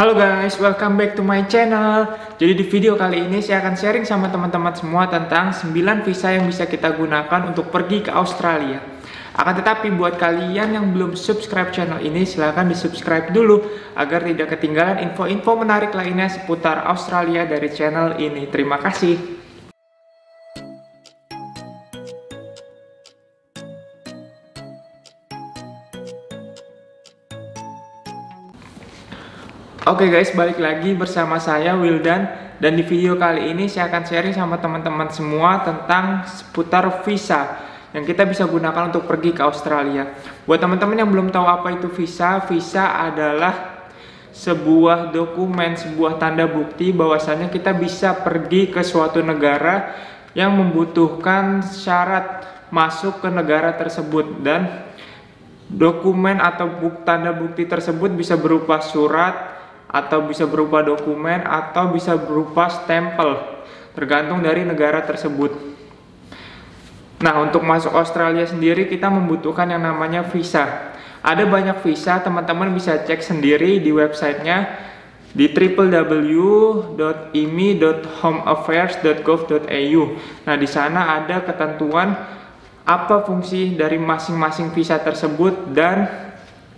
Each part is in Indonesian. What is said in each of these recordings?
Halo guys, welcome back to my channel. Jadi di video kali ini saya akan sharing sama teman-teman semua tentang 9 visa yang bisa kita gunakan untuk pergi ke Australia. Akan tetapi buat kalian yang belum subscribe channel ini, silahkan di subscribe dulu agar tidak ketinggalan info-info menarik lainnya seputar Australia dari channel ini. Terima kasih. Oke guys, balik lagi bersama saya Wildan, dan di video kali ini saya akan sharing sama teman-teman semua tentang seputar visa yang kita bisa gunakan untuk pergi ke Australia. Buat teman-teman yang belum tahu apa itu visa, visa adalah sebuah dokumen, sebuah tanda bukti bahwasanya kita bisa pergi ke suatu negara yang membutuhkan syarat masuk ke negara tersebut, dan dokumen atau tanda bukti tersebut bisa berupa surat, atau bisa berupa dokumen, atau bisa berupa stempel, tergantung dari negara tersebut. Nah, untuk masuk Australia sendiri kita membutuhkan yang namanya visa. Ada banyak visa, teman-teman bisa cek sendiri di websitenya di www.imi.homeaffairs.gov.au. Nah, di sana ada ketentuan apa fungsi dari masing-masing visa tersebut dan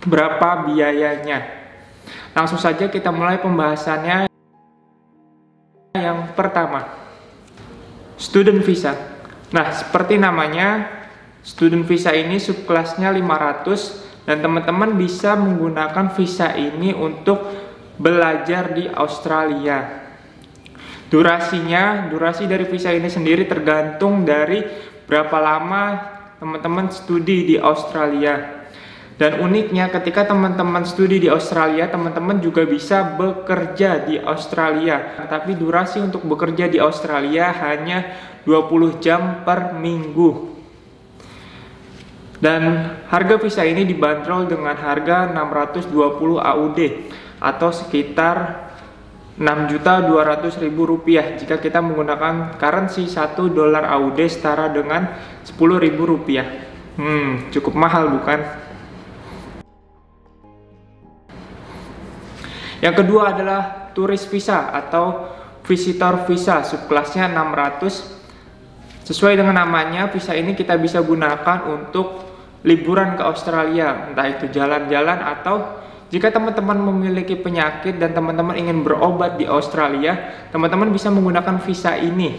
berapa biayanya. Langsung saja kita mulai pembahasannya. Yang pertama, student visa. Nah, seperti namanya, student visa ini subkelasnya 500, dan teman-teman bisa menggunakan visa ini untuk belajar di Australia. Durasi dari visa ini sendiri tergantung dari berapa lama teman-teman studi di Australia. Dan uniknya, ketika teman-teman studi di Australia, teman-teman juga bisa bekerja di Australia. Tapi durasi untuk bekerja di Australia hanya 20 jam per minggu. Dan harga visa ini dibanderol dengan harga 620 AUD atau sekitar 6.200.000 rupiah jika kita menggunakan currency $1 AUD setara dengan 10.000 rupiah. Cukup mahal bukan? Yang kedua adalah turis visa atau visitor visa, subkelasnya 600. Sesuai dengan namanya, visa ini kita bisa gunakan untuk liburan ke Australia, entah itu jalan-jalan atau jika teman-teman memiliki penyakit dan teman-teman ingin berobat di Australia, teman-teman bisa menggunakan visa ini.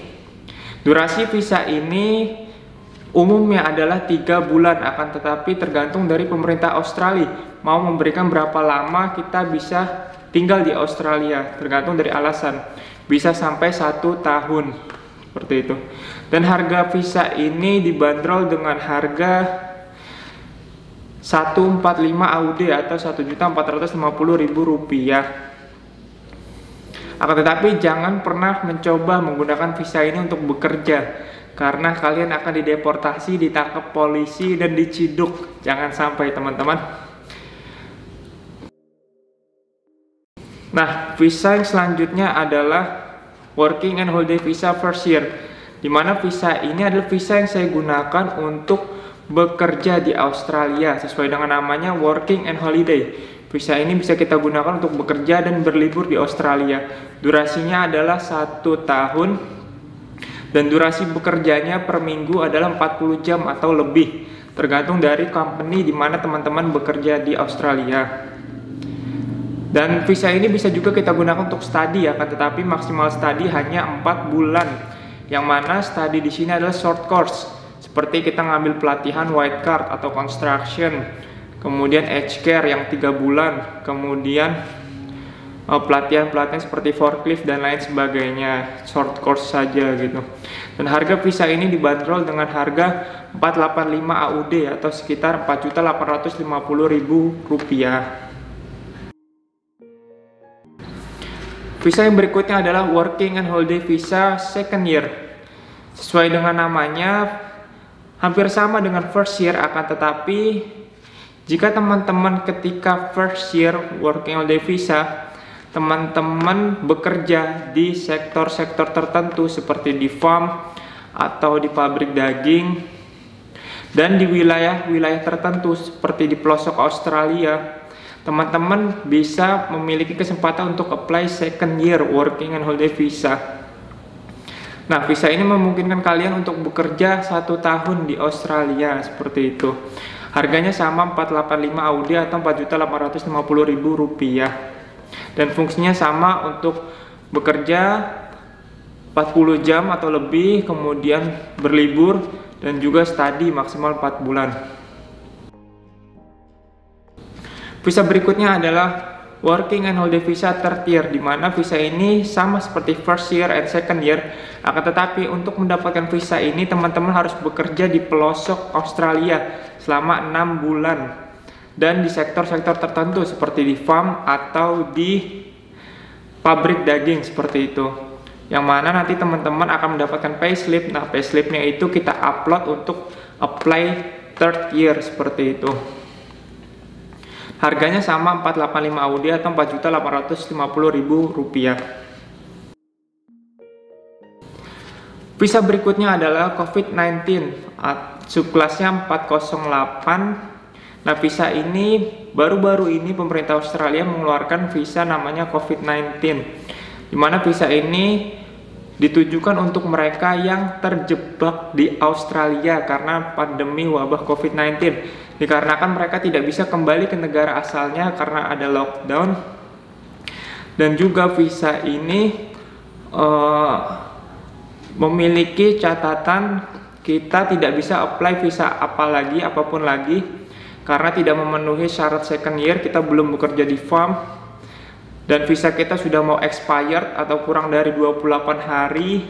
Durasi visa ini umumnya adalah 3 bulan, akan tetapi tergantung dari pemerintah Australia mau memberikan berapa lama kita bisa tinggal di Australia, tergantung dari alasan. Bisa sampai 1 tahun, seperti itu. Dan harga visa ini dibanderol dengan harga 145 AUD atau 1.450.000 rupiah. Akan tetapi jangan pernah mencoba menggunakan visa ini untuk bekerja, karena kalian akan dideportasi, ditangkap polisi, dan diciduk. Jangan sampai, teman-teman. Nah, visa yang selanjutnya adalah Working and Holiday Visa First Year, dimana visa ini adalah visa yang saya gunakan untuk bekerja di Australia. Sesuai dengan namanya, Working and Holiday. Visa ini bisa kita gunakan untuk bekerja dan berlibur di Australia. Durasinya adalah 1 tahun, dan durasi bekerjanya per minggu adalah 40 jam atau lebih, tergantung dari company di mana teman-teman bekerja di Australia. Dan visa ini bisa juga kita gunakan untuk study, akan tetapi maksimal study hanya 4 bulan. Yang mana study di sini adalah short course, seperti kita ngambil pelatihan white card atau construction, kemudian aged care yang 3 bulan, kemudian pelatihan-pelatihan seperti forklift dan lain sebagainya, short course saja gitu. Dan harga visa ini dibanderol dengan harga 485 AUD atau sekitar 4.850.000 rupiah. Visa yang berikutnya adalah Working and Holiday Visa Second Year. Sesuai dengan namanya, hampir sama dengan First Year, akan tetapi jika teman-teman ketika First Year Working and Holiday Visa, teman-teman bekerja di sektor-sektor tertentu seperti di farm atau di pabrik daging, dan di wilayah-wilayah tertentu seperti di pelosok Australia, teman-teman bisa memiliki kesempatan untuk apply second year working and holiday visa. Nah, visa ini memungkinkan kalian untuk bekerja 1 tahun di Australia seperti itu. Harganya sama 485 AUD atau Rp4.850.000. Dan fungsinya sama untuk bekerja 40 jam atau lebih, kemudian berlibur dan juga study maksimal 4 bulan. Visa berikutnya adalah working and holiday visa third year, di mana visa ini sama seperti first year and second year. Akan tetapi untuk mendapatkan visa ini teman-teman harus bekerja di pelosok Australia selama 6 bulan dan di sektor-sektor tertentu seperti di farm atau di pabrik daging seperti itu. Yang mana nanti teman-teman akan mendapatkan payslip. Nah, payslipnya itu kita upload untuk apply third year seperti itu. Harganya sama 485 AUD atau Rp4.850.000. Visa berikutnya adalah COVID-19, subkelasnya 408. Nah, visa ini baru-baru ini pemerintah Australia mengeluarkan visa namanya COVID-19, di mana visa ini ditujukan untuk mereka yang terjebak di Australia karena pandemi wabah COVID-19. Dikarenakan mereka tidak bisa kembali ke negara asalnya karena ada lockdown. Dan juga visa ini memiliki catatan kita tidak bisa apply visa apapun lagi karena tidak memenuhi syarat second year, kita belum bekerja di farm, dan visa kita sudah mau expired atau kurang dari 28 hari,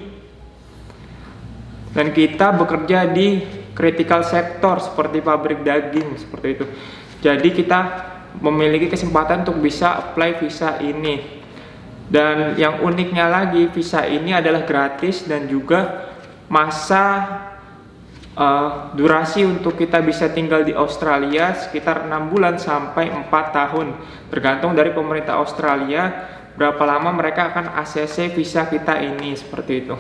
dan kita bekerja di critical sector seperti pabrik daging seperti itu. Jadi kita memiliki kesempatan untuk bisa apply visa ini. Dan yang uniknya lagi, visa ini adalah gratis dan juga masa durasi untuk kita bisa tinggal di Australia sekitar 6 bulan sampai 4 tahun, tergantung dari pemerintah Australia berapa lama mereka akan ACC visa kita ini seperti itu.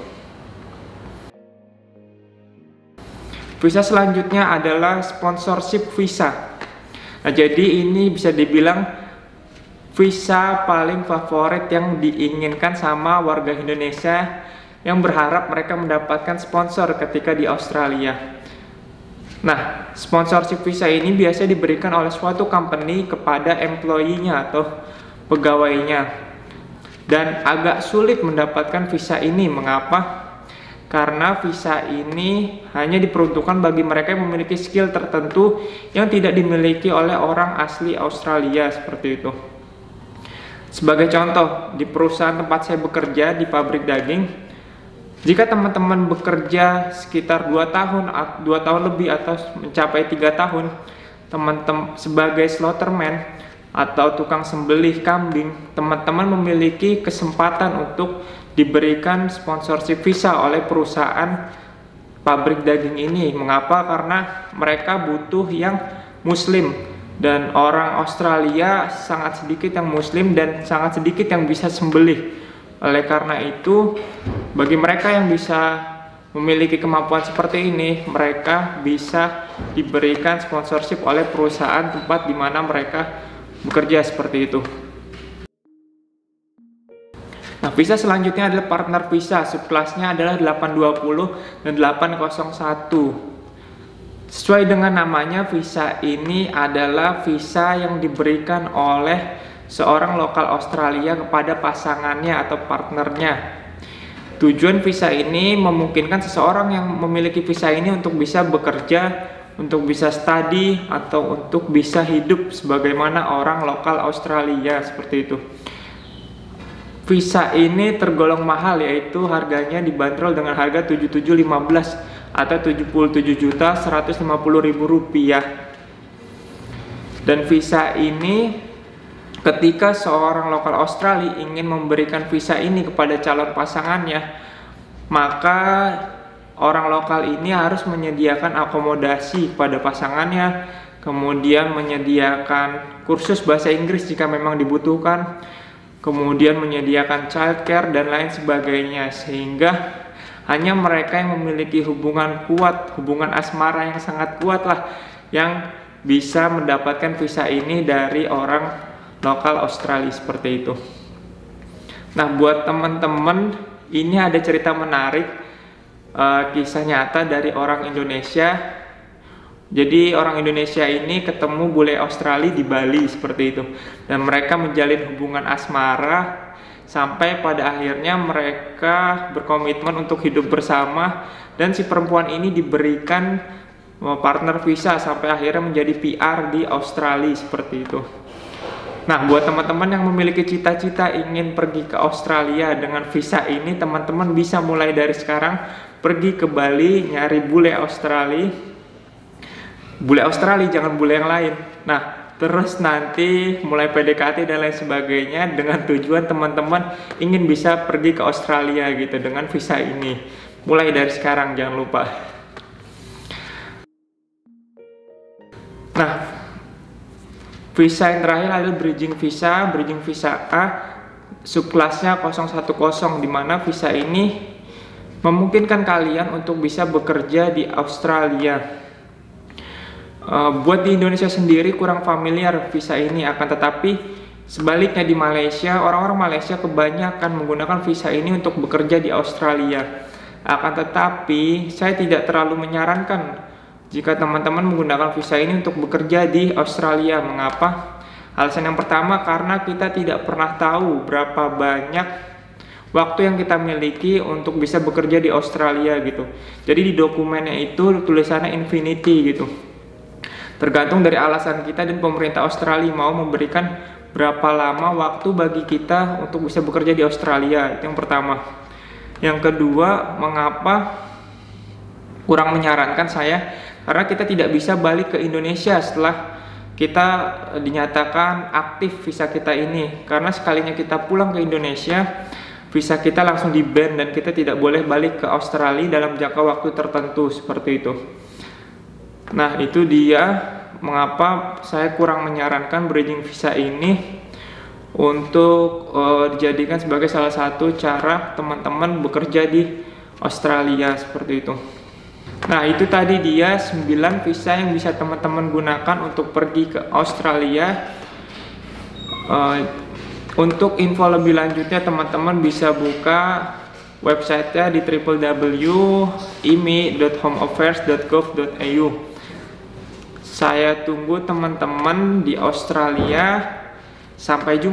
Visa selanjutnya adalah sponsorship visa. Nah, jadi ini bisa dibilang visa paling favorit yang diinginkan sama warga Indonesia yang berharap mereka mendapatkan sponsor ketika di Australia. Nah, sponsorship visa ini biasa diberikan oleh suatu company kepada employee-nya atau pegawainya. Dan agak sulit mendapatkan visa ini. Mengapa? Karena visa ini hanya diperuntukkan bagi mereka yang memiliki skill tertentu yang tidak dimiliki oleh orang asli Australia seperti itu. Sebagai contoh, di perusahaan tempat saya bekerja di pabrik daging, jika teman-teman bekerja sekitar 2 tahun lebih atau mencapai 3 tahun, teman-teman sebagai slaughterman atau tukang sembelih kambing, teman-teman memiliki kesempatan untuk diberikan sponsorship visa oleh perusahaan pabrik daging ini. Mengapa? Karena mereka butuh yang muslim, dan orang Australia sangat sedikit yang muslim dan sangat sedikit yang bisa sembelih. Oleh karena itu, bagi mereka yang bisa memiliki kemampuan seperti ini, mereka bisa diberikan sponsorship oleh perusahaan tempat di mana mereka bekerja seperti itu. Nah, visa selanjutnya adalah partner visa, subkelasnya adalah 820 dan 801. Sesuai dengan namanya, visa ini adalah visa yang diberikan oleh seorang lokal Australia kepada pasangannya atau partnernya. Tujuan visa ini memungkinkan seseorang yang memiliki visa ini untuk bisa bekerja, untuk bisa study, atau untuk bisa hidup sebagaimana orang lokal Australia seperti itu. Visa ini tergolong mahal, yaitu harganya dibanderol dengan harga 7715 atau Rp77.150.000. Dan visa ini, ketika seorang lokal Australia ingin memberikan visa ini kepada calon pasangannya, maka orang lokal ini harus menyediakan akomodasi kepada pasangannya, kemudian menyediakan kursus bahasa Inggris jika memang dibutuhkan, kemudian menyediakan childcare dan lain sebagainya, sehingga hanya mereka yang memiliki hubungan kuat, hubungan asmara yang sangat kuat lah, yang bisa mendapatkan visa ini dari orang lokal Australia seperti itu. Nah, buat teman-teman, ini ada cerita menarik, kisah nyata dari orang Indonesia. Jadi orang Indonesia ini ketemu bule Australia di Bali seperti itu, dan mereka menjalin hubungan asmara sampai pada akhirnya mereka berkomitmen untuk hidup bersama, dan si perempuan ini diberikan partner visa sampai akhirnya menjadi PR di Australia seperti itu. Nah, buat teman-teman yang memiliki cita-cita ingin pergi ke Australia dengan visa ini, teman-teman bisa mulai dari sekarang pergi ke Bali, nyari bule Australia. Bule Australia, jangan bule yang lain. Nah, terus nanti mulai PDKT dan lain sebagainya dengan tujuan teman-teman ingin bisa pergi ke Australia gitu dengan visa ini. Mulai dari sekarang, jangan lupa. Nah, visa yang terakhir adalah bridging visa. Bridging visa A, subkelasnya 010, di mana visa ini memungkinkan kalian untuk bisa bekerja di Australia. Buat di Indonesia sendiri kurang familiar visa ini, akan tetapi sebaliknya di Malaysia, orang-orang Malaysia kebanyakan menggunakan visa ini untuk bekerja di Australia. Akan tetapi saya tidak terlalu menyarankan jika teman-teman menggunakan visa ini untuk bekerja di Australia. Mengapa? Alasan yang pertama, karena kita tidak pernah tahu berapa banyak waktu yang kita miliki untuk bisa bekerja di Australia gitu. Jadi di dokumennya itu tulisannya infinity gitu. Tergantung dari alasan kita dan pemerintah Australia mau memberikan berapa lama waktu bagi kita untuk bisa bekerja di Australia. Itu yang pertama. Yang kedua, mengapa kurang menyarankan saya? Karena kita tidak bisa balik ke Indonesia setelah kita dinyatakan aktif visa kita ini. Karena sekalinya kita pulang ke Indonesia, visa kita langsung di-ban dan kita tidak boleh balik ke Australia dalam jangka waktu tertentu seperti itu. Nah, itu dia mengapa saya kurang menyarankan bridging visa ini untuk dijadikan sebagai salah satu cara teman-teman bekerja di Australia seperti itu. Nah, itu tadi dia 9 visa yang bisa teman-teman gunakan untuk pergi ke Australia. Untuk info lebih lanjutnya teman-teman bisa buka websitenya di www.imi.homeaffairs.gov.au. Saya tunggu teman-teman di Australia. Sampai jumpa.